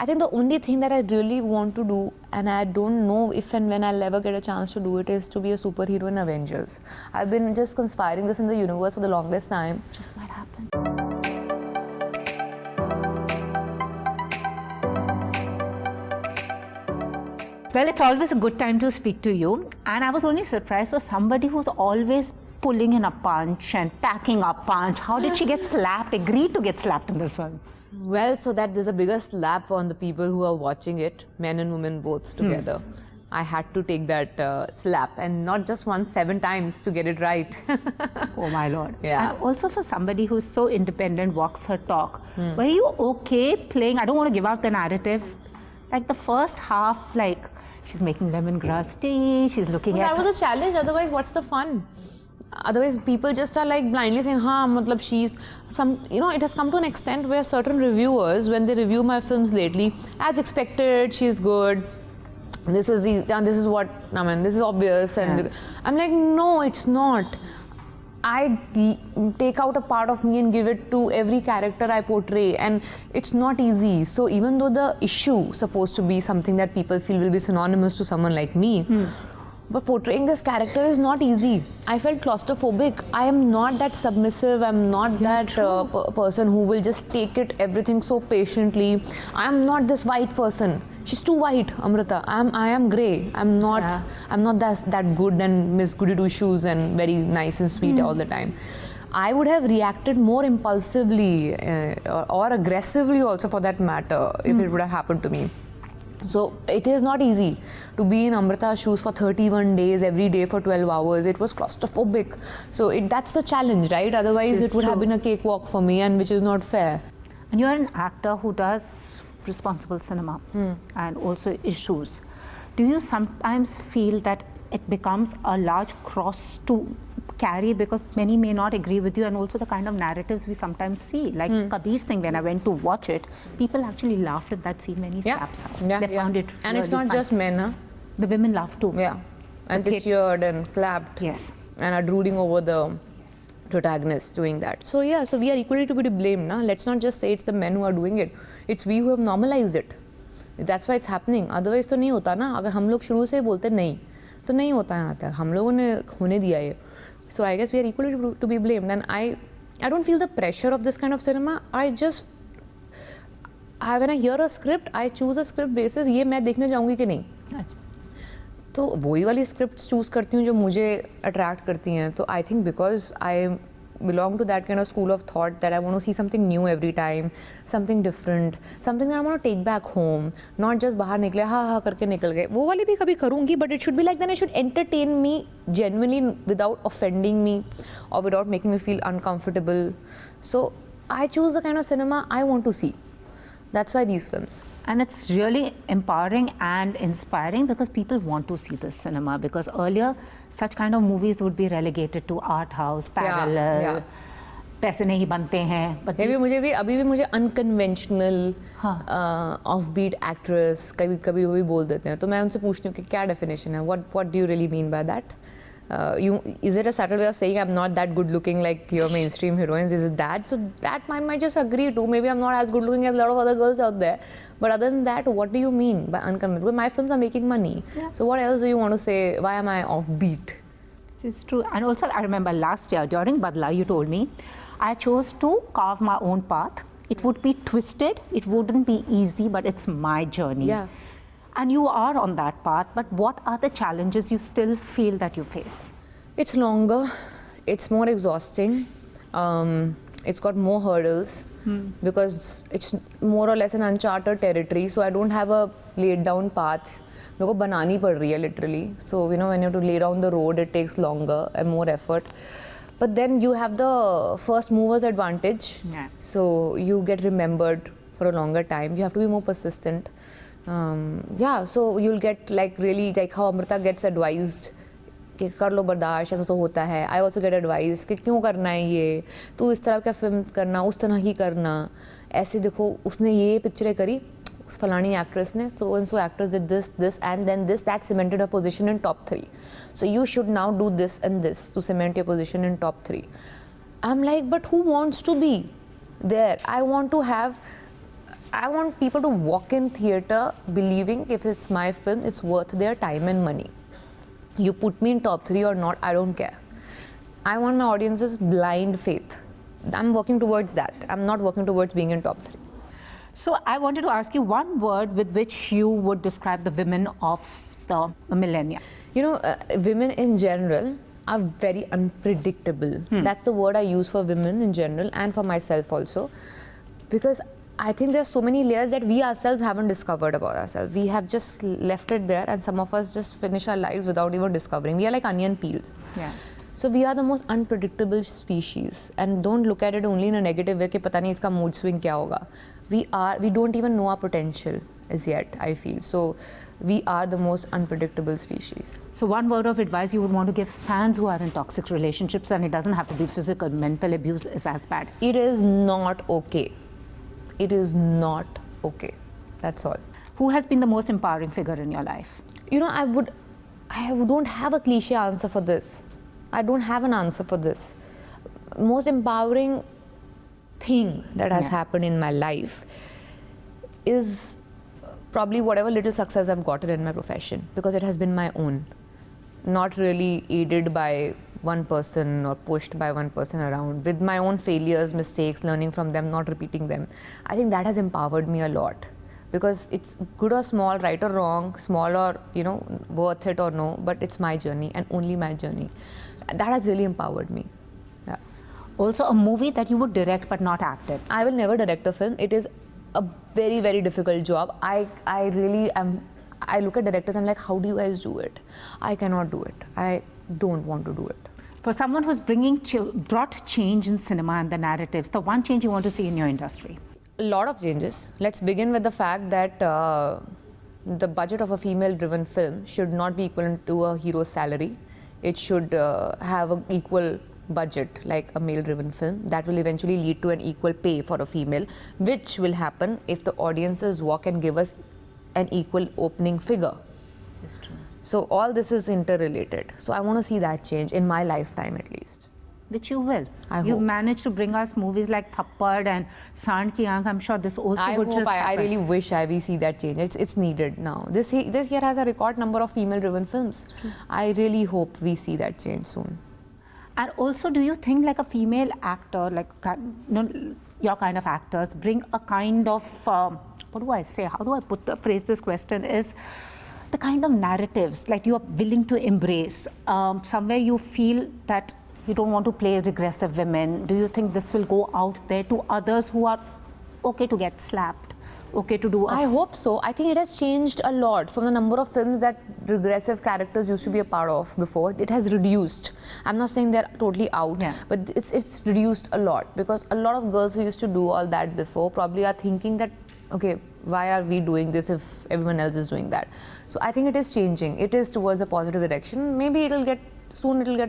I think the only thing that I really want to do, and I don't know if and when I'll ever get a chance to do it, is to be a superhero in Avengers. I've been just conspiring this in the universe for the longest time. Just might happen. Well, it's always a good time to speak to you. And I was only surprised for somebody who's always pulling in a punch and packing a punch. How did she get slapped, agreed to get slapped in this one? Well, so that there's a bigger slap on the people who are watching it, men and women both together. I had to take that slap, and not just once, 7 times to get it right. Oh my Lord. Yeah. And also for somebody who's so independent, walks her talk, were you okay playing, I don't want to give out the narrative, like the first half, like she's making lemongrass tea, she's looking at... That was a challenge, otherwise what's the fun? Otherwise people just are like blindly saying, matlab she's some, you know, it has come to an extent where certain reviewers, when they review my films lately, as expected, she's good, this is easy, this is what, I mean, this is obvious, and I'm like, no, it's not. I take out a part of me and give it to every character I portray, and it's not easy. So even though the issue supposed to be something that people feel will be synonymous to someone like me, but portraying this character is not easy. I felt claustrophobic. I am not that submissive. I'm not that person who will just take it everything so patiently. I am not this white person. She's too white, Amrita. I am grey. I'm not that good and Miss Goody Two Shoes and very nice and sweet all the time. I would have reacted more impulsively or aggressively also, for that matter, if it would have happened to me. So it is not easy to be in Amrita's shoes for 31 days, every day for 12 hours. It was claustrophobic. So that's the challenge, right? Otherwise it would have been a cakewalk for me, and which is not fair. And you're an actor who does responsible cinema and also issues. Do you sometimes feel that it becomes a large cross to carry, because many may not agree with you, and also the kind of narratives we sometimes see, like Kabir Singh, when I went to watch it, people actually laughed at that scene when he slaps her. They found it and really it's not fun. just men, huh? The women laughed too. Yeah, and they cheered and clapped. Yes. And are rooting over the protagonist doing that. So yeah, so we are equally to be blamed, na? Let's not just say it's the men who are doing it. It's we who have normalized it. That's why it's happening. Otherwise तो नहीं होता ना. अगर हम लोग शुरू से बोलते नहीं, तो नहीं होता यहाँ तक. हम लोगों ने होने दिया ये. So I guess we are equally to be blamed, and I don't feel the pressure of this kind of cinema. When I hear a script, I choose a script basis. ये मैं देखने जाऊँगी कि नहीं. तो वही वाली स्क्रिप्ट्स चूज़ करती हूँ जो मुझे अट्रैक्ट करती हैं. तो I think because I belong to that kind of school of thought that I want to see something new every time, something different, something that I want to take back home, not just बाहर निकले हाँ करके निकल गए. वो वाली भी कभी करूँगी, but it should be like that. It should entertain me genuinely without offending me or without making me feel uncomfortable. So I choose the kind of cinema I want to see. That's why these films. And it's really empowering and inspiring, because people want to see this cinema, because earlier such kind of movies would be relegated to art house, parallel, पैसे नहीं बनते हैं. But मुझे भी अभी भी मुझे unconventional offbeat actress कभी वो भी बोल देते हैं. तो मैं उनसे पूछती हूँ कि क्या definition है? What do you really mean by that? Is it a subtle way of saying I'm not that good looking like your mainstream heroines? Is it that? So that I might just agree to. Maybe I'm not as good looking as a lot of other girls out there. But other than that, what do you mean by unconventional? Because my films are making money. Yeah. So what else do you want to say? Why am I offbeat? It's true. And also I remember last year during Badla, you told me, I chose to carve my own path. It would be twisted. It wouldn't be easy, but it's my journey. Yeah. And you are on that path, but what are the challenges you still feel that you face? It's longer, it's more exhausting, it's got more hurdles because it's more or less an uncharted territory, so I don't have a laid down path. मेरे को बनानी पड़ रही है literally. So you know, when you have to lay down the road, it takes longer and more effort. But then you have the first mover's advantage, so you get remembered for a longer time. You have to be more persistent. So you'll get like really like how Amrita gets advised कि कर लो बर्दाश्त, ऐसा तो होता है. I also get advised कि क्यों करना है ये, तू इस तरह का फिल्म करना, उस तरह की करना, ऐसे देखो उसने ये पिक्चरें करी, उस फलानी एक्ट्रेस ने, so and so actors did this and then this, that cemented her position in top 3. So you should now do this and this to cement your position in top 3. I'm like, but who wants to be there? I want to have I want people to walk in theatre believing if it's my film, it's worth their time and money. You put me in top 3 or not, I don't care. I want my audience's blind faith. I'm working towards that. I'm not working towards being in top 3. So I wanted to ask you one word with which you would describe the women of the millennium. You know, women in general are very unpredictable. That's the word I use for women in general and for myself also. Because I think there's so many layers that we ourselves haven't discovered about ourselves. We have just left it there, and some of us just finish our lives without even discovering. We are like onion peels. Yeah. So we are the most unpredictable species, and don't look at it only in a negative way कि पता नहीं इसका mood swing क्या होगा. We don't even know our potential as yet, I feel. So we are the most unpredictable species. So one word of advice you would want to give fans who are in toxic relationships, and it doesn't have to be physical, mental abuse is as bad. It is not okay. It is not okay. That's all. Who has been the most empowering figure in your life? You know, I don't have a cliche answer for this. I don't have an answer for this. Most empowering thing that has happened in my life is probably whatever little success I've gotten in my profession, because it has been my own, not really aided by one person or pushed by one person around. With my own failures, mistakes, learning from them, not repeating them. I think that has empowered me a lot, because it's good or small, right or wrong, small or, you know, worth it or no, but it's my journey and only my journey. That has really empowered me. Yeah. Also, a movie that you would direct but not act in. I will never direct a film. It is a very, very difficult job. I really am. I look at directors, I'm like, how do you guys do it? I cannot do it. I don't want to do it. For someone who's brought change in cinema and the narratives, the one change you want to see in your industry? A lot of changes. Let's begin with the fact that the budget of a female-driven film should not be equivalent to a hero's salary. It should have an equal budget like a male-driven film. That will eventually lead to an equal pay for a female, which will happen if the audiences walk and give us an equal opening figure. Just true. So all this is interrelated. So I want to see that change in my lifetime at least. Which you will. I You hope. managed to bring us movies like Thappad and Sand Ki Aankh. I'm sure this also I would hope, just I happen. really wish we see that change. It's needed now. This year has a record number of female-driven films. I really hope we see that change soon. And also, do you think like a female actor, like your kind of actors, bring a kind of, what do I say? How do I phrase this question is, the kind of narratives like you are willing to embrace. Somewhere you feel that you don't want to play regressive women. Do you think this will go out there to others who are okay to get slapped, okay to do I hope so. I think it has changed a lot from the number of films that regressive characters used to be a part of before. It has reduced. I'm not saying they're totally out, but it's reduced a lot, because a lot of girls who used to do all that before probably are thinking that, okay, why are we doing this if everyone else is doing that? So I think it is changing. It is towards a positive direction. Maybe it'll get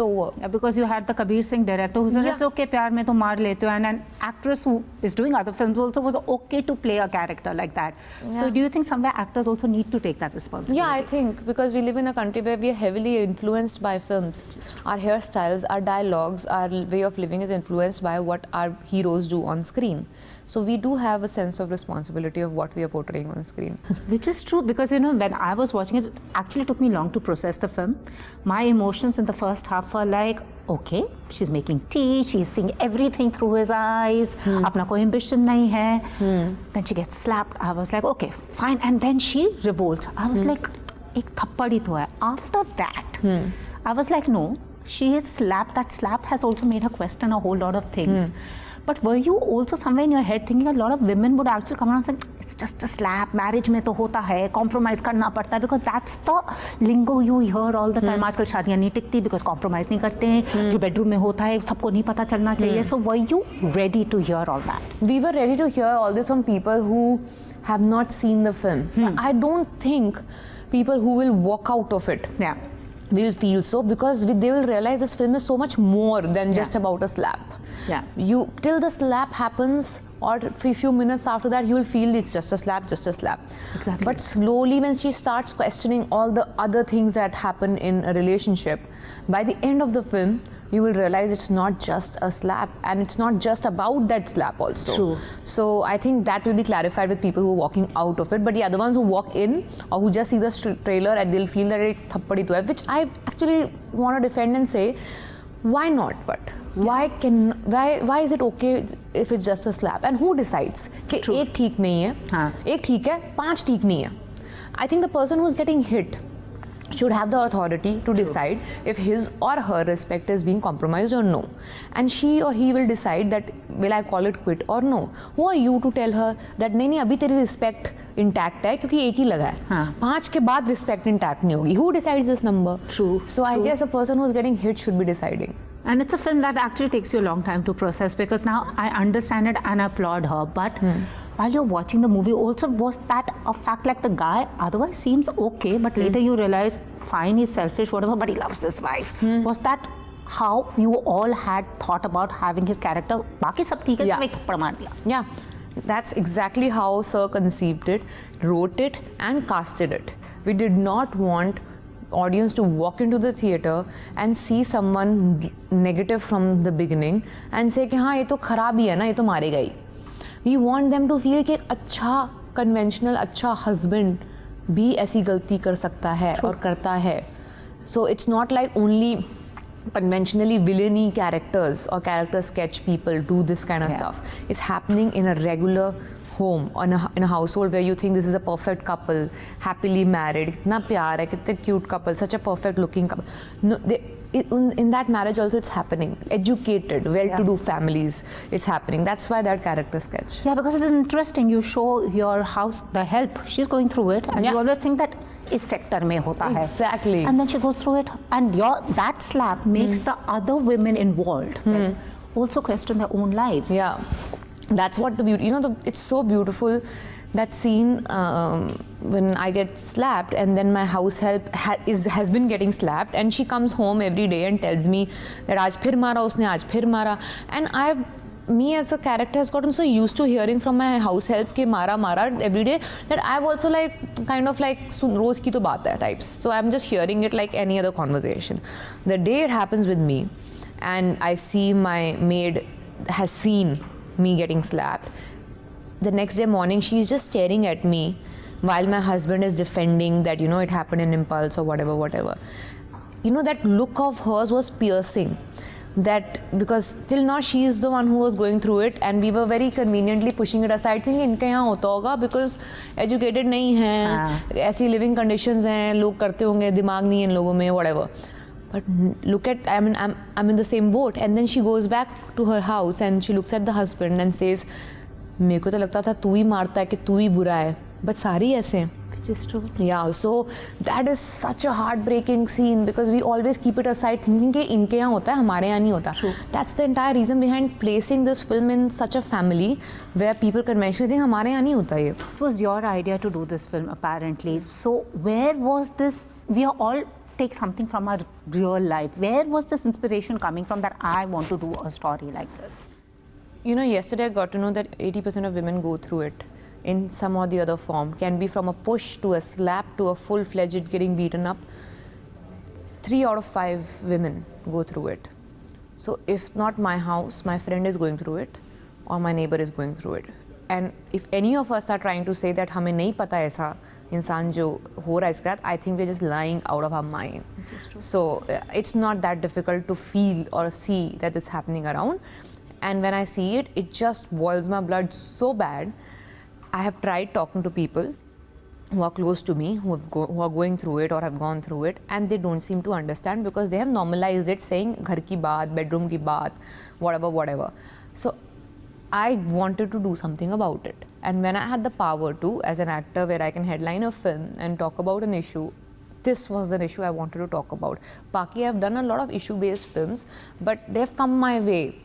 over. Yeah, because you had the Kabir Singh director who said, it's okay, pyar mein to maar lete ho. And an actress who is doing other films also was okay to play a character like that. So do you think somewhere actors also need to take that responsibility? Yeah, I think, because we live in a country where we are heavily influenced by films. Our hairstyles, our dialogues, our way of living is influenced by what our heroes do on screen. So we do have a sense of responsibility of what we are portraying on screen. Which is true, because when I was watching it, it actually took me long to process the film. My emotions in the first half were like, okay, she's making tea, she's seeing everything through his eyes, apna koi ambition nahi hai. Then she gets slapped. I was like, okay, fine. And then she revolts. I was like, ek thappad hi to hai. After that, I was like, no, she is slapped. That slap has also made her question a whole lot of things. But were you also somewhere in your head thinking a lot of women would actually come around and say, it's just a slap, marriage mein to hota hai, compromise karna padta hai, because that's the lingo you hear all the time. Aajkal shaadiyan nahi tikti because compromise nahi karte hain, jo bedroom mein hota hai, sabko nahi pata chalna chahiye. So were you ready to hear all that? We were ready to hear all this from people who have not seen the film. I don't think people who will walk out of it will feel so, because they will realize this film is so much more than just about a slap. Till the slap happens, or a few minutes after that, you will feel it's just a slap, just a slap. Exactly. But slowly, when she starts questioning all the other things that happen in a relationship, by the end of the film, you will realize it's not just a slap, and it's not just about that slap also. True. So I think that will be clarified with people who are walking out of it. But yeah, the ones who walk in or who just see the trailer and they'll feel that it's thappadi to hai, which I actually want to defend and say, why not? But why is it okay if it's just a slap? And who decides कि एक ठीक नहीं है, एक ठीक है, 5 ठीक नहीं है? I think the person who's getting hit should have the authority to decide if his or her respect is being compromised or no. And she or he will decide that will I call it quit or no. Who are you to tell her that नहीं नहीं अभी तेरी respect intact है क्योंकि एक ही लगा है. 5 के बाद respect intact नहीं होगी. Who decides this number? True. So I guess a person who's getting hit should be deciding. And it's a film that actually takes you a long time to process, because now I understand it and I applaud her. But while you're watching the movie, also was that a fact, like the guy otherwise seems okay, but later you realize, fine, he's selfish, whatever, but he loves his wife. Was that how you all had thought about having his character? Baki sab theek hai, Yeah. ek thappad maar diya. Yeah, that's exactly how Sir conceived it, wrote it, and casted it. We did not want audience to walk into the theatre and see someone negative from the beginning and say कि हाँ ये तो खराब ही है ना, ये तो मारेगा ही. We want them to feel कि एक अच्छा conventional अच्छा husband भी ऐसी गलती कर सकता है और करता है. So it's not like only conventionally villainy characters or character sketch people do this kind of stuff. It's happening in a regular home, in a household where you think this is a perfect couple, happily married, kitna pyar hai, kitne cute couple, such a perfect looking couple. No, in that marriage also it's happening. Educated, well-to-do families, it's happening. That's why that character sketch. Yeah, because it's interesting. You show your house, the help, she's going through it, and you always think that is sector mein hota hai. Exactly. And then she goes through it, and that slap makes the other women involved also question their own lives. Yeah. That's what the beauty, you know, it's so beautiful, that scene when I get slapped and then my house help has been getting slapped and she comes home every day and tells me that आज फिर मारा उसने, आज फिर मारा. And me as a character has gotten so used to hearing from my house help कि मारा every day that I've also like kind of like रोज की तो बात है types. So I'm just hearing it like any other conversation. The day it happens with me and I see my maid has seen me getting slapped, the next day morning she's just staring at me while my husband is defending that, you know, it happened in impulse or whatever. You know, that look of hers was piercing. That because till now she is the one who was going through it and we were very conveniently pushing it aside, saying इनके यहाँ होता होगा because educated नहीं हैं, ऐसी living conditions हैं, लोग करते होंगे, दिमाग नहीं है इन लोगों में, whatever. But look at, I mean, I'm in the same boat. And then she goes back to her house and she looks at the husband and says, मेरे को तो लगता था तू ही मारता है कि तू ही बुरा है, but सारी ऐसे हैं. Which is true. Yeah, so that is such a heartbreaking scene because we always keep it aside thinking कि इनके यहाँ होता है, हमारे यहाँ नहीं होता. True. That's the entire reason behind placing this film in such a family where people conventionally think हमारे यहाँ नहीं होता ये. It was your idea to do this film, apparently. So where was this? We are all take something from our real life. Where was this inspiration coming from that I want to do a story like this? You know, yesterday I got to know that 80% of women go through it in some or the other form. Can be from a push to a slap to a full-fledged getting beaten up. 3 out of 5 women go through it. So if not my house, my friend is going through it or my neighbor is going through it. And if any of us are trying to say that हमें नहीं पता ऐसा इंसान जो हो रहा है इसके साथ, I think we're just lying out of our mind. So it's not that difficult to feel or see that it's happening around. And when I see it, it just boils my blood so bad. I have tried talking to people who are close to me, who are going through it or have gone through it, and they don't seem to understand because they have normalized it, saying घर की बात, bedroom की बात, whatever. So I wanted to do something about it. And when I had the power to, as an actor, where I can headline a film and talk about an issue, this was an issue I wanted to talk about. Baki, I've done a lot of issue-based films, but they've come my way.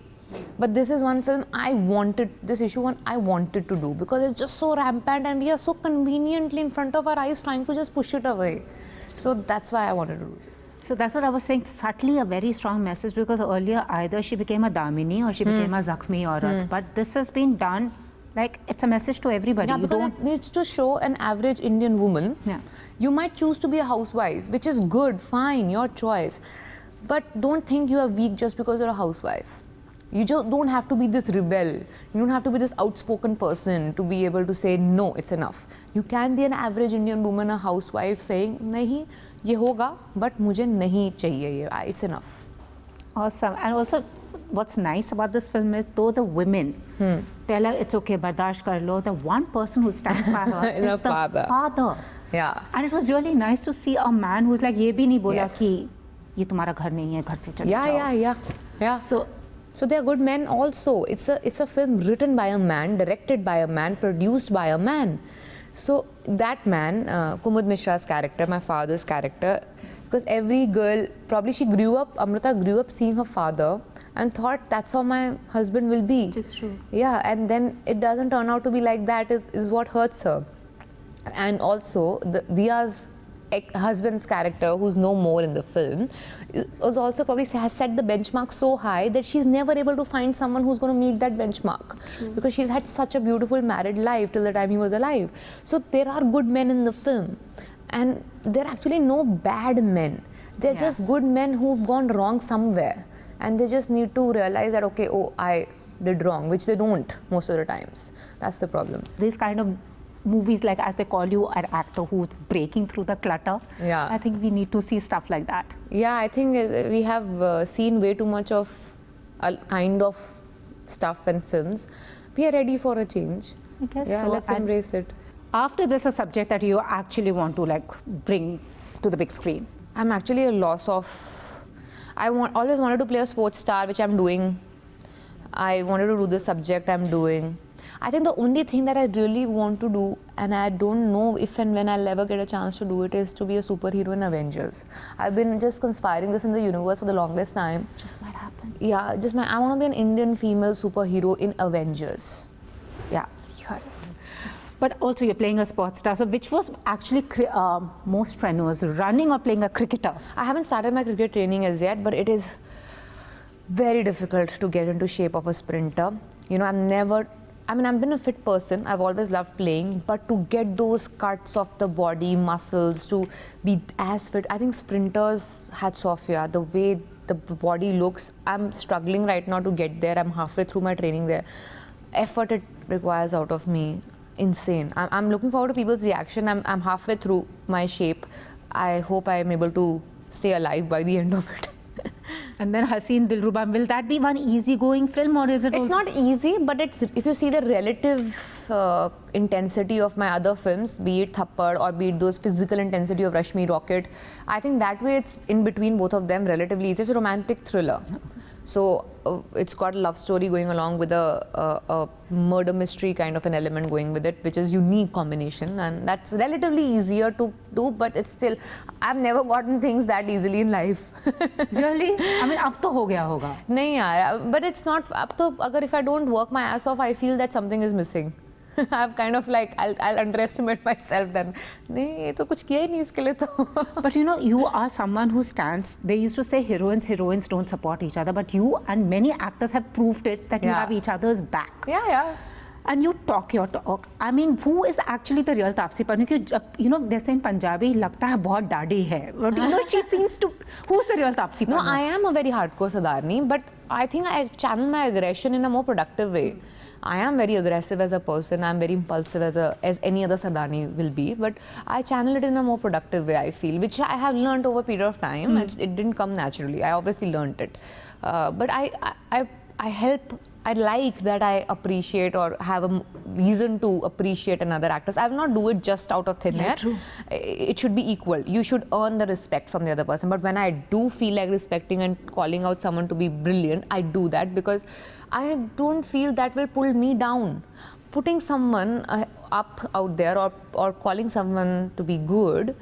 But this is one film I wanted to do because it's just so rampant and we are so conveniently in front of our eyes trying to just push it away. So that's why I wanted to do this. So that's what I was saying, subtly a very strong message, because earlier either she became a Damini or she became a Zakhmi Aurat. But this has been done like it's a message to everybody. Yeah, because it needs to show an average Indian woman. Yeah. You might choose to be a housewife, which is good, fine, your choice. But don't think you are weak just because you're a housewife. You just don't have to be this rebel. You don't have to be this outspoken person to be able to say no, it's enough. You can be an average Indian woman, a housewife, saying nahi, ye hoga, but mujhe nahi chahiye ye. It's enough. Awesome. And also, what's nice about this film is though the women tell her it's okay, bardash kar lo, the one person who stands by her is the father. Yeah. And it was really nice to see a man who's like, ye bhi nahi bola Yes. ki ye tumhara ghar nahi hai, ghar se chale jao. Yeah. So they are good men also. It's a film written by a man, directed by a man, produced by a man. So that man, Kumud Mishra's character, my father's character, because every girl, probably Amrita grew up seeing her father and thought that's how my husband will be. Which is true. Yeah, and then it doesn't turn out to be like that is what hurts her. And also, Dia's husband's character, who's no more in the film, was also probably has set the benchmark so high that she's never able to find someone who's going to meet that benchmark. Because she's had such a beautiful married life till the time he was alive. So there are good men in the film. And there are actually no bad men. They're just good men who've gone wrong somewhere. And they just need to realize that, okay, oh, I did wrong, which they don't most of the times. That's the problem. These kind of movies, like as they call you, an actor who's breaking through the clutter. Yeah. I think we need to see stuff like that. Yeah, I think we have seen way too much of a kind of stuff and films. We are ready for a change. I guess Yeah, so. let's And embrace it. after this, a subject that you actually want to like bring to the big screen? I'm actually a loss of. Always wanted to play a sports star, which I'm doing. I wanted to do this subject, I'm doing. I think the only thing that I really want to do, and I don't know if and when I'll ever get a chance to do it, is to be a superhero in Avengers. I've been just conspiring this in the universe for the longest time. Just might happen. Yeah, I want to be an Indian female superhero in Avengers. Yeah. Sure. But also you're playing a sports star, so which was actually more strenuous, running or playing a cricketer? I haven't started my cricket training as yet, but it is very difficult to get into shape of a sprinter. You know, I've been a fit person. I've always loved playing, but to get those cuts of the body, muscles, to be as fit, I think sprinters had Sophia, the way the body looks, I'm struggling right now to get there. I'm halfway through my training there. Effort it requires out of me, insane. I'm looking forward to people's reaction. I'm halfway through my shape. I hope I'm able to stay alive by the end of it. And then Haseen Dilruba, will that be one easygoing film, or is it? It's not easy, but if you see the relative intensity of my other films, be it Thappad or be it those physical intensity of Rashmi Rocket, I think that way it's in between both of them relatively easy. It's a romantic thriller. So it's got a love story going along with a murder mystery kind of an element going with it, which is unique combination, and that's relatively easier to do, but it's still, I've never gotten things that easily in life. Really? I mean, ab to ho gaya hoga. Nahi yaar, but it's not, ab to, agar if I don't work my ass off, I feel that something is missing. I've kind of like, I'll underestimate myself then. नहीं ये तो कुछ किया ही नहीं इसके लिए तो. But you know, you are someone who stands, they used to say heroines don't support each other, but you and many actors have proved it that you Yeah. have each other's back. Yeah. And you talk your talk. I mean, who is actually the real Taapsee Pannu? You know, they say in Punjabi, लगता है बहुत डाढ़ी है. But you know, she seems to, who's the real Taapsee Pannu? No, I am a very hardcore Sardarni, but I think I channel my aggression in a more productive way. I am very aggressive as a person. I'm very impulsive as any other Sardarni will be, but I channel it in a more productive way, I feel, which I have learned over a period of time. It didn't come naturally. I obviously learned it, but I help. I like that I appreciate or have a reason to appreciate another actress. I will not do it just out of thin air. True. It should be equal. You should earn the respect from the other person. But when I do feel like respecting and calling out someone to be brilliant, I do that because I don't feel that will pull me down. Putting someone up out there or calling someone to be good,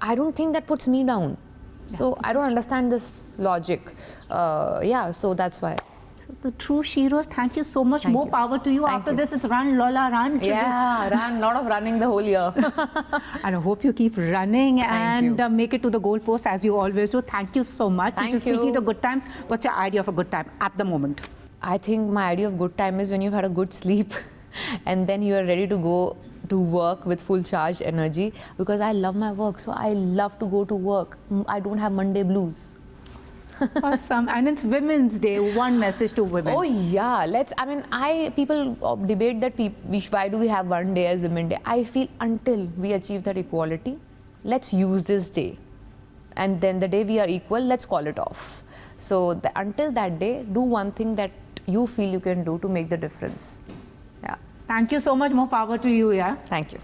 I don't think that puts me down. So I don't understand this logic. So that's why. So the true Shiros, thank you so much. Thank More you. power to you. Thank After you. this, it's run, Lola, run. Yeah, ran, lot of running the whole year. And I hope you keep running and you. make it to the goal post as you always do. Thank you so much. Thank Just you. speaking of good times, what's your idea of a good time at the moment? I think my idea of good time is when you've had a good sleep and then you are ready to go to work with full charge energy, because I love my work. So I love to go to work. I don't have Monday blues. Awesome. And it's Women's Day. One message to women. Oh yeah, people debate that why do we have one day as Women's Day? I feel until we achieve that equality, let's use this day. And then the day we are equal, let's call it off. So until that day, do one thing that you feel you can do to make the difference. Yeah. Thank you so much. More power to you, yeah. Thank you.